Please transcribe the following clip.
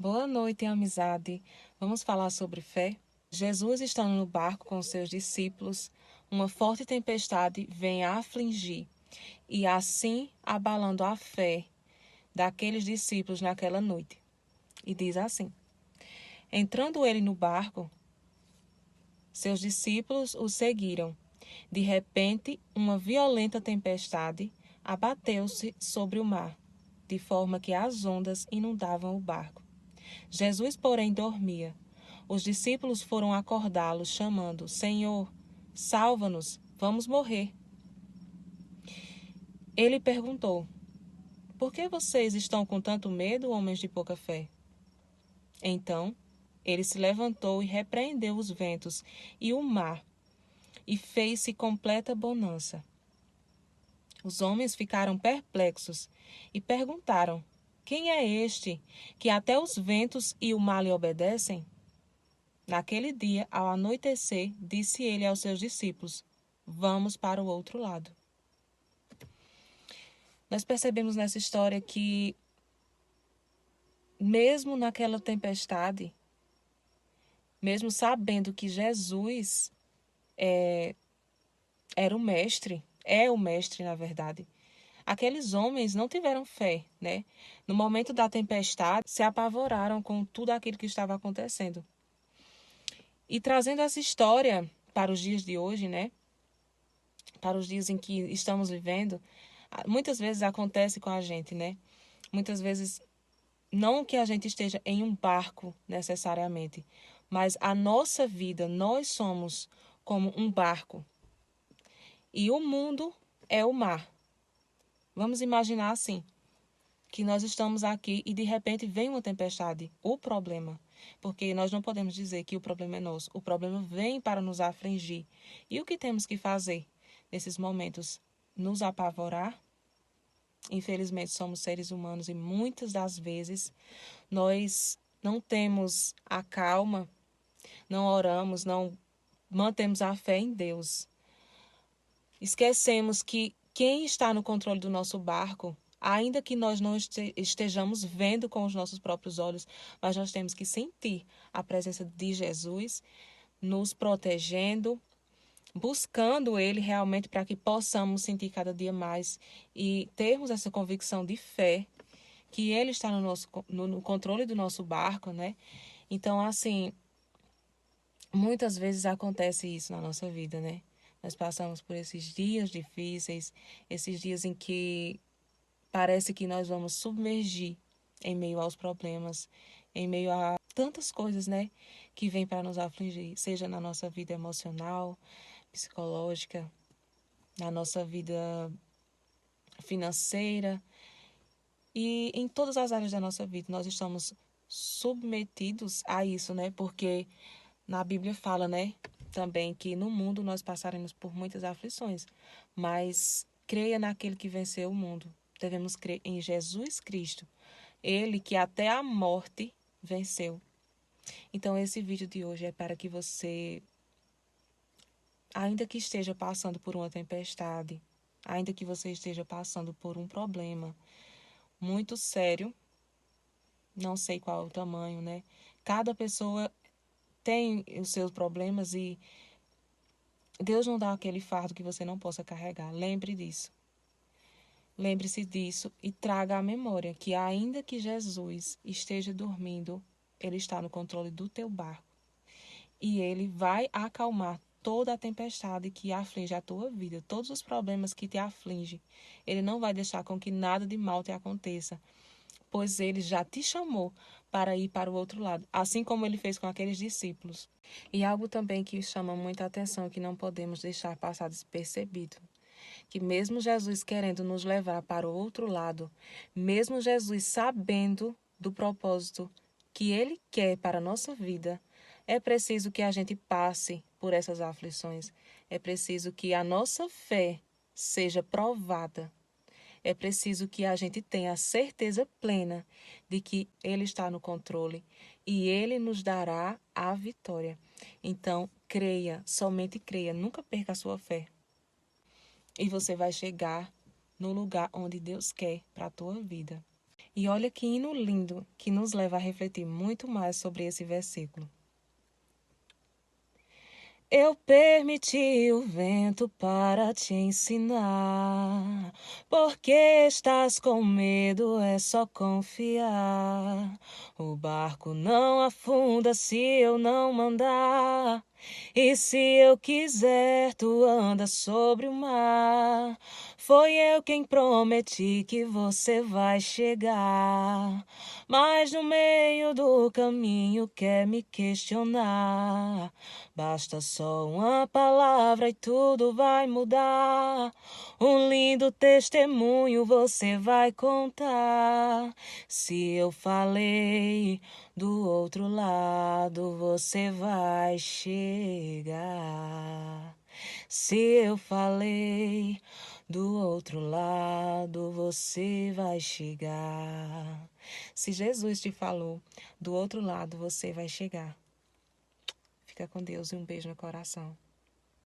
Boa noite, amizade. Vamos falar sobre fé? Jesus, estando no barco com seus discípulos, uma forte tempestade vem a afligir e assim abalando a fé daqueles discípulos naquela noite. E diz assim: entrando ele no barco, seus discípulos o seguiram. De repente, uma violenta tempestade abateu-se sobre o mar, de forma que as ondas inundavam o barco. Jesus, porém, dormia. Os discípulos foram acordá-lo, chamando: Senhor, salva-nos, vamos morrer. Ele perguntou: Por que vocês estão com tanto medo, homens de pouca fé? Então, ele se levantou e repreendeu os ventos e o mar, e fez-se completa bonança. Os homens ficaram perplexos e perguntaram: Quem é este que até os ventos e o mar lhe obedecem? Naquele dia, ao anoitecer, disse ele aos seus discípulos: Vamos para o outro lado. Nós percebemos nessa história que, mesmo naquela tempestade, mesmo sabendo que Jesus era o mestre, é o mestre, na verdade, aqueles homens não tiveram fé, né? No momento da tempestade, se apavoraram com tudo aquilo que estava acontecendo. E trazendo essa história para os dias de hoje, né? Para os dias em que estamos vivendo, muitas vezes acontece com a gente, né? Muitas vezes, não que a gente esteja em um barco necessariamente, mas a nossa vida, nós somos como um barco. E o mundo é o mar. Vamos imaginar assim, que nós estamos aqui e de repente vem uma tempestade, o problema. Porque nós não podemos dizer que o problema é nosso. O problema vem para nos afligir. E o que temos que fazer nesses momentos? Nos apavorar? Infelizmente, somos seres humanos e muitas das vezes nós não temos a calma, não oramos, não mantemos a fé em Deus. Esquecemos que quem está no controle do nosso barco, ainda que nós não estejamos vendo com os nossos próprios olhos, mas nós temos que sentir a presença de Jesus nos protegendo, buscando Ele realmente para que possamos sentir cada dia mais e termos essa convicção de fé que Ele está no controle do nosso barco, né? Então, assim, muitas vezes acontece isso na nossa vida, né? Nós passamos por esses dias difíceis, esses dias em que parece que nós vamos submergir em meio aos problemas, em meio a tantas coisas, né, que vêm para nos afligir, seja na nossa vida emocional, psicológica, na nossa vida financeira e em todas as áreas da nossa vida. Nós estamos submetidos a isso, né? Porque na Bíblia fala, né, também que no mundo nós passaremos por muitas aflições, mas creia naquele que venceu o mundo. Devemos crer em Jesus Cristo, ele que até a morte venceu. Então esse vídeo de hoje é para que você, ainda que esteja passando por uma tempestade, ainda que você esteja passando por um problema muito sério, não sei qual é o tamanho, né? Cada pessoa tem os seus problemas e Deus não dá aquele fardo que você não possa carregar. Lembre disso. Lembre-se disso e traga à memória que, ainda que Jesus esteja dormindo, Ele está no controle do teu barco. E Ele vai acalmar toda a tempestade que aflige a tua vida, todos os problemas que te afligem. Ele não vai deixar com que nada de mal te aconteça, pois Ele já te chamou para ir para o outro lado, assim como Ele fez com aqueles discípulos. E algo também que chama muita atenção, que não podemos deixar passar despercebido, que mesmo Jesus querendo nos levar para o outro lado, mesmo Jesus sabendo do propósito que Ele quer para a nossa vida, é preciso que a gente passe por essas aflições. É preciso que a nossa fé seja provada. É preciso que a gente tenha a certeza plena de que Ele está no controle e Ele nos dará a vitória. Então, creia, somente creia, nunca perca a sua fé. E você vai chegar no lugar onde Deus quer para a tua vida. E olha que hino lindo que nos leva a refletir muito mais sobre esse versículo. Eu permiti o vento para te ensinar, porque estás com medo, é só confiar. O barco não afunda se eu não mandar, e se eu quiser, tu andas sobre o mar. Foi eu quem prometi que você vai chegar, mas no meio do caminho quer me questionar. Basta só uma palavra e tudo vai mudar. Um lindo testemunho você vai contar. Se eu falei, do outro lado você vai chegar. Se eu falei, do outro lado você vai chegar. Se Jesus te falou, do outro lado você vai chegar. Fica com Deus e um beijo no coração.